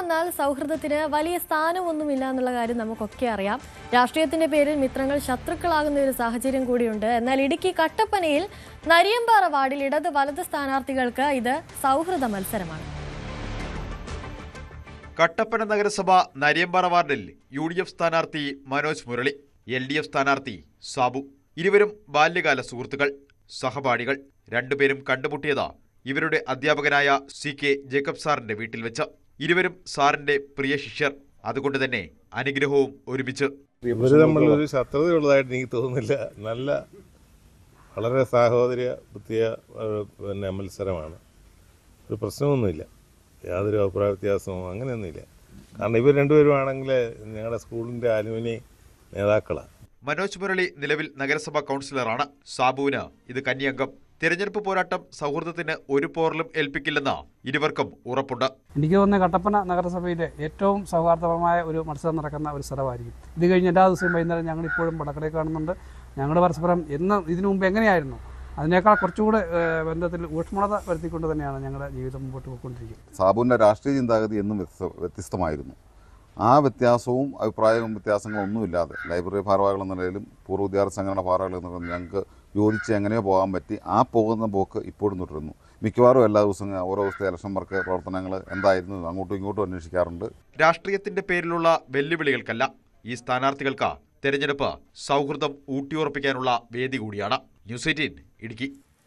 വന്നാൽ സൗഹൃദത്തിന് വലിയ സ്ഥാനമൊന്നുമില്ല എന്നുള്ള കാര്യം നമുക്കൊക്കെ അറിയാം. രാഷ്ട്രീയത്തിന്റെ പേരിൽ മിത്രങ്ങൾ ശത്രുക്കളാകുന്ന ഒരു സാഹചര്യം കൂടിയുണ്ട്. എന്നാൽ ഇടുക്കി കട്ടപ്പനയിൽ നരിയമ്പാറ വാർഡിൽ ഇടത് വലത് സ്ഥാനാർത്ഥികൾക്ക് ഇത് സൗഹൃദ മത്സരമാണ്. കട്ടപ്പന നഗരസഭ നരിയമ്പാറ വാർഡിൽ UDF സ്ഥാനാർത്ഥി മനോജ് മുരളി, LDF സ്ഥാനാർത്ഥി സാബു. ഇരുവരും ബാല്യകാല സുഹൃത്തുക്കൾ, സഹപാഠികൾ. രണ്ടുപേരും കണ്ടുമുട്ടിയത് ഇവരുടെ അധ്യാപകനായ CK ജേക്കബ് സാറിന്റെ വീട്ടിൽ വെച്ച്. ഇരുവരും സാറിന്റെ പ്രിയ ശിഷ്യർ. അതുകൊണ്ട് തന്നെ അനുഗ്രഹവും ഒരുമിച്ച്. ഇവര് തമ്മിലൊരു ശത്രുതയുള്ളതായിട്ട് എനിക്ക് തോന്നുന്നില്ല. വളരെ സാഹോദര്യ ബുദ്ധിയ മത്സരമാണ്. ഒരു പ്രശ്നമൊന്നുമില്ല, യാതൊരു അഭിപ്രായ വ്യത്യാസമോ അങ്ങനെയൊന്നുമില്ല. കാരണം ഇവർ രണ്ടുപേരും ആണെങ്കിൽ ഞങ്ങളുടെ സ്കൂളിന്റെ അലുമിനി നേതാക്കളാണ്. മനോജ് മുരളി നിലവിൽ നഗരസഭാ കൗൺസിലറാണ്. സാബുവിന് ഇത് കന്നിയംഗം. തിരഞ്ഞെടുപ്പ് പോരാട്ടം സൗഹൃദത്തിന് ഒരു പോറലും ഏൽപ്പിക്കില്ലെന്ന് ഇരുവർക്കും ഉറപ്പുണ്ട്. എനിക്ക് തോന്നുന്ന കട്ടപ്പന നഗരസഭയിലെ ഏറ്റവും സൗഹാർദ്ദപരമായ ഒരു മത്സരം നടക്കുന്ന ഒരു സ്ഥലമായിരിക്കും. ഇത് കഴിഞ്ഞ് എല്ലാ ദിവസവും വൈകുന്നേരം ഞങ്ങൾ ഇപ്പോഴും വടക്കടയിൽ കാണുന്നുണ്ട്. ഞങ്ങൾ പരസ്പരം ഇതിനു മുമ്പ് എങ്ങനെയായിരുന്നു അതിനേക്കാൾ കുറച്ചുകൂടെ ബന്ധത്തിൽ ഊഷ്മളത വരുത്തിക്കൊണ്ട് തന്നെയാണ് ഞങ്ങളുടെ ജീവിതം മുമ്പോട്ട് പോയിക്കൊണ്ടിരിക്കുന്നത്. സാബുവിൻ്റെ രാഷ്ട്രീയ ചിന്താഗതി എന്നും വ്യത്യസ്തമായിരുന്നു. ആ വ്യത്യാസവും അഭിപ്രായവും വ്യത്യാസങ്ങളും ഒന്നുമില്ലാതെ ലൈബ്രറി ഭാരവാഹികൾ എന്ന നിലയിലും പൂർവ്വ വിദ്യാർത്ഥി സംഘടന ഭാരവാഹികൾ എന്ന നിലയിലും ഞങ്ങൾക്ക് യോജിച്ച് എങ്ങനെയോ പോകാൻ പറ്റി. ആ പോകുന്ന പോക്ക് ഇപ്പോഴും തുടരുന്നു. മിക്കവാറും എല്ലാ ദിവസവും ഓരോ ദിവസത്തെ ഇലക്ഷൻ വർക്ക് പ്രവർത്തനങ്ങൾ എന്തായിരുന്നു അങ്ങോട്ടും ഇങ്ങോട്ടും അന്വേഷിക്കാറുണ്ട്. രാഷ്ട്രീയത്തിന്റെ പേരിലുള്ള വെല്ലുവിളികൾക്കല്ല, ഈ സ്ഥാനാർത്ഥികൾക്ക് തെരഞ്ഞെടുപ്പ് സൗഹൃദം ഊട്ടിയുറപ്പിക്കാനുള്ള വേദി കൂടിയാണ്. ന്യൂസ് 18 ഇടുക്കി.